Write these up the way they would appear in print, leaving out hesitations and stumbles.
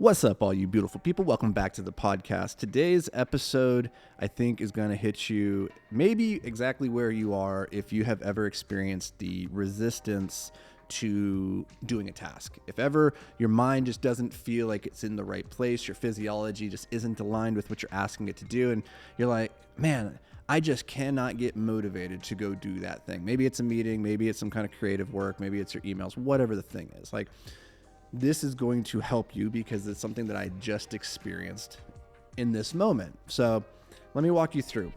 What's up, all you beautiful people? Welcome back to the podcast. Today's episode, I think, is going to hit you maybe exactly where you are if you have ever experienced the resistance to doing a task. If ever your mind just doesn't feel like it's in the right place, your physiology just isn't aligned with what you're asking it to do, and you're like, man, I just cannot get motivated to go do that thing. Maybe it's a meeting, maybe it's some kind of creative work, maybe it's your emails, whatever the thing is. Like, this is going to help you because it's something that I just experienced in this moment. So let me walk you through.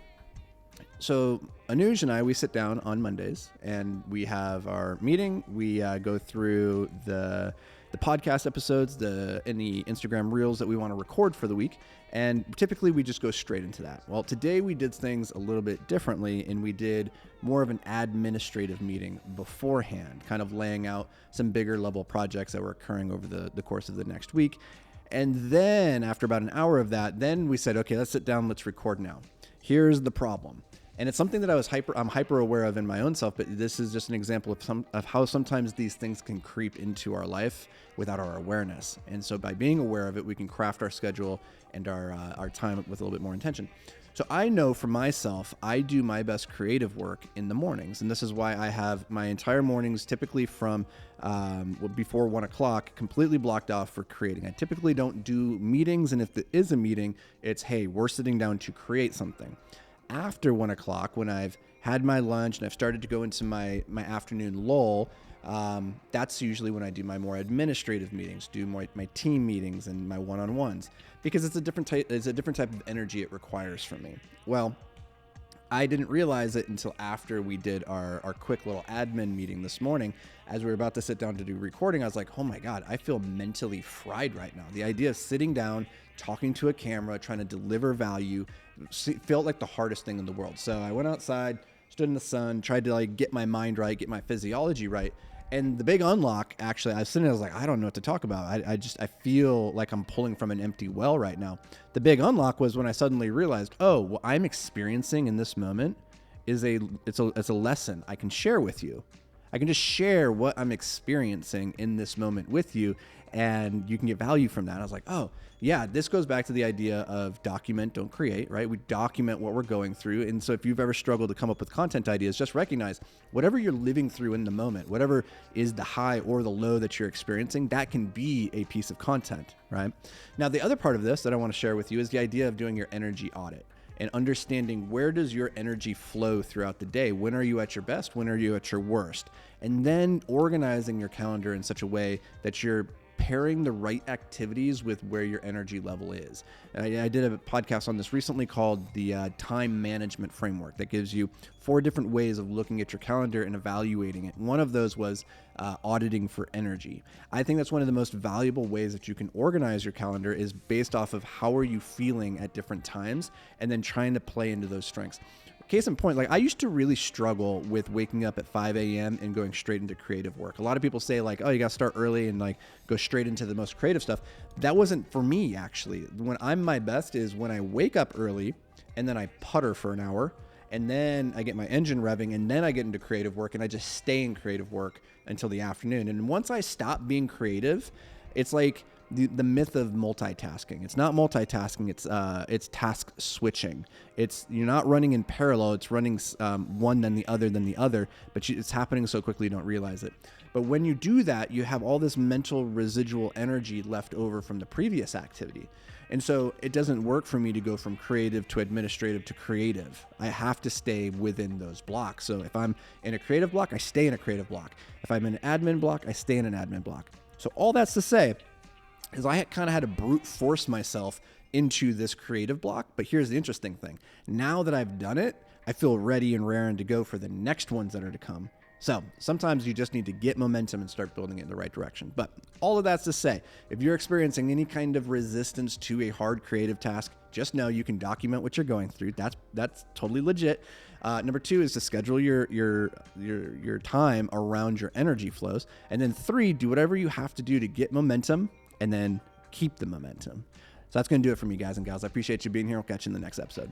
So Anuj and I, we sit down on Mondays and we have our meeting. We go through the podcast episodes, any Instagram reels that we want to record for the week. And typically we just go straight into that. Well, today we did things a little bit differently, and we did more of an administrative meeting beforehand, kind of laying out some bigger level projects that were occurring over the course of the next week. And then after about an hour of that, then we said, okay, let's sit down, let's record now. Here's the problem. And it's something that I'm hyper aware of in my own self, but this is just an example of how sometimes these things can creep into our life without our awareness. And so by being aware of it, we can craft our schedule and our time with a little bit more intention. So I know for myself, I do my best creative work in the mornings. And this is why I have my entire mornings typically from before 1 o'clock completely blocked off for creating. I typically don't do meetings. And if there is a meeting, it's, hey, we're sitting down to create something. After 1 o'clock, when I've had my lunch and I've started to go into my afternoon lull, that's usually when I do my more administrative meetings, do my team meetings and my one-on-ones, because it's a different type of energy it requires from me. Well, I didn't realize it until after we did our quick little admin meeting this morning. As we were about to sit down to do recording, I was like, oh my God, I feel mentally fried right now. The idea of sitting down, talking to a camera, trying to deliver value felt like the hardest thing in the world. So I went outside, stood in the sun, tried to get my mind right, get my physiology right. And the big unlock, actually, I was sitting there, I was like, I don't know what to talk about. I feel like I'm pulling from an empty well right now. The big unlock was when I suddenly realized, oh, what I'm experiencing in this moment is it's a lesson I can share with you. I can just share what I'm experiencing in this moment with you, and you can get value from that. I was like, oh, yeah, this goes back to the idea of document, don't create, right? We document what we're going through. And so if you've ever struggled to come up with content ideas, just recognize whatever you're living through in the moment, whatever is the high or the low that you're experiencing, that can be a piece of content, right? Now, the other part of this that I want to share with you is the idea of doing your energy audit and understanding where does your energy flow throughout the day. When are you at your best? When are you at your worst? And then organizing your calendar in such a way that you're pairing the right activities with where your energy level is. And I did a podcast on this recently called the time management framework that gives you 4 different ways of looking at your calendar and evaluating it. One of those was auditing for energy. I think that's one of the most valuable ways that you can organize your calendar is based off of how are you feeling at different times and then trying to play into those strengths. Case in point, I used to really struggle with waking up at 5 a.m. and going straight into creative work. A lot of people say oh, you got to start early and go straight into the most creative stuff. That wasn't for me, actually. When I'm my best is when I wake up early and then I putter for an hour and then I get my engine revving and then I get into creative work and I just stay in creative work until the afternoon. And once I stop being creative, it's like the myth of multitasking. It's not multitasking. It's task switching. You're not running in parallel. It's running one then the other, but it's happening so quickly you don't realize it. But when you do that, you have all this mental residual energy left over from the previous activity. And so it doesn't work for me to go from creative to administrative to creative. I have to stay within those blocks. So if I'm in a creative block, I stay in a creative block. If I'm in an admin block, I stay in an admin block. So all that's to say is I kind of had to brute force myself into this creative block. But here's the interesting thing. Now that I've done it, I feel ready and raring to go for the next ones that are to come. So sometimes you just need to get momentum and start building it in the right direction. But all of that's to say, if you're experiencing any kind of resistance to a hard creative task, just know you can document what you're going through. That's totally legit. Number 2 is to schedule your time around your energy flows. And then 3, do whatever you have to do to get momentum and then keep the momentum. So that's going to do it for me, guys and gals. I appreciate you being here. I'll catch you in the next episode.